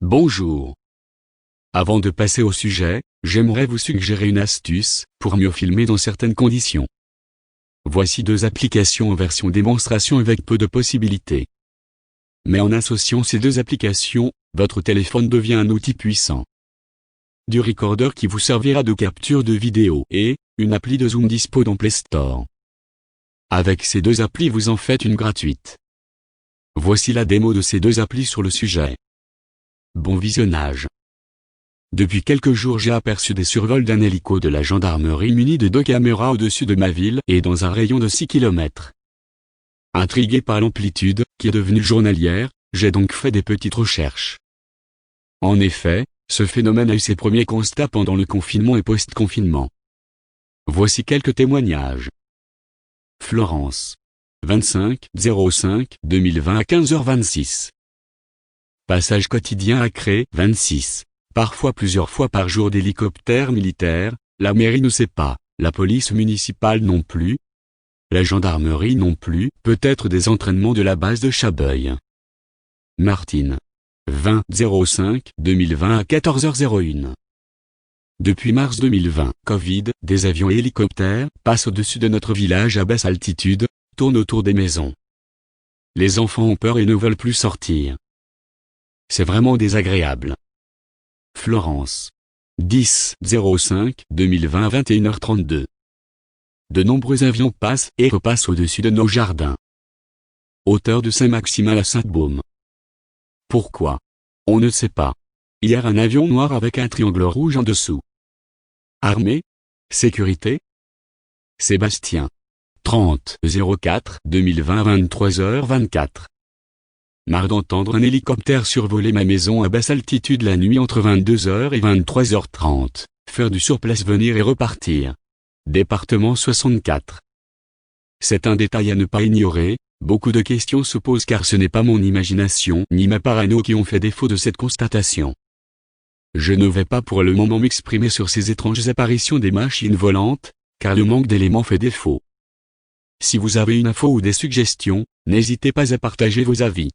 Bonjour. Avant de passer au sujet, j'aimerais vous suggérer une astuce pour mieux filmer dans certaines conditions. Voici deux applications en version démonstration avec peu de possibilités. Mais en associant ces deux applications, votre téléphone devient un outil puissant. Du recorder qui vous servira de capture de vidéo et une appli de zoom dispo dans Play Store. Avec ces deux applis vous en faites une gratuite. Voici la démo de ces deux applis sur le sujet. Bon visionnage. Depuis quelques jours j'ai aperçu des survols d'un hélico de la gendarmerie muni de deux caméras au-dessus de ma ville et dans un rayon de 6 km. Intrigué par l'amplitude, qui est devenue journalière, j'ai donc fait des petites recherches. En effet, ce phénomène a eu ses premiers constats pendant le confinement et post-confinement. Voici quelques témoignages. Florence. 25/05/2020 à 15h26. Passage quotidien à Cré, 26. Parfois plusieurs fois par jour d'hélicoptères militaires, la mairie ne sait pas, la police municipale non plus, la gendarmerie non plus, peut-être des entraînements de la base de Chabeuil. Martine. 20/05/2020 à 14h01. Depuis mars 2020, Covid, des avions et hélicoptères passent au-dessus de notre village à basse altitude, tournent autour des maisons. Les enfants ont peur et ne veulent plus sortir. C'est vraiment désagréable. Florence. 10/05/2020 à 21h32. De nombreux avions passent et repassent au-dessus de nos jardins. Hauteur de Saint-Maximin à Sainte-Baume. Pourquoi? On ne sait pas. Hier un avion noir avec un triangle rouge en dessous. Armée? Sécurité? Sébastien. 30/04/2020 à 23h24. Marre d'entendre un hélicoptère survoler ma maison à basse altitude la nuit entre 22h et 23h30, faire du surplace venir et repartir. Département 64. C'est un détail à ne pas ignorer, beaucoup de questions se posent car ce n'est pas mon imagination ni ma parano qui ont fait défaut de cette constatation. Je ne vais pas pour le moment m'exprimer sur ces étranges apparitions des machines volantes, car le manque d'éléments fait défaut. Si vous avez une info ou des suggestions, n'hésitez pas à partager vos avis.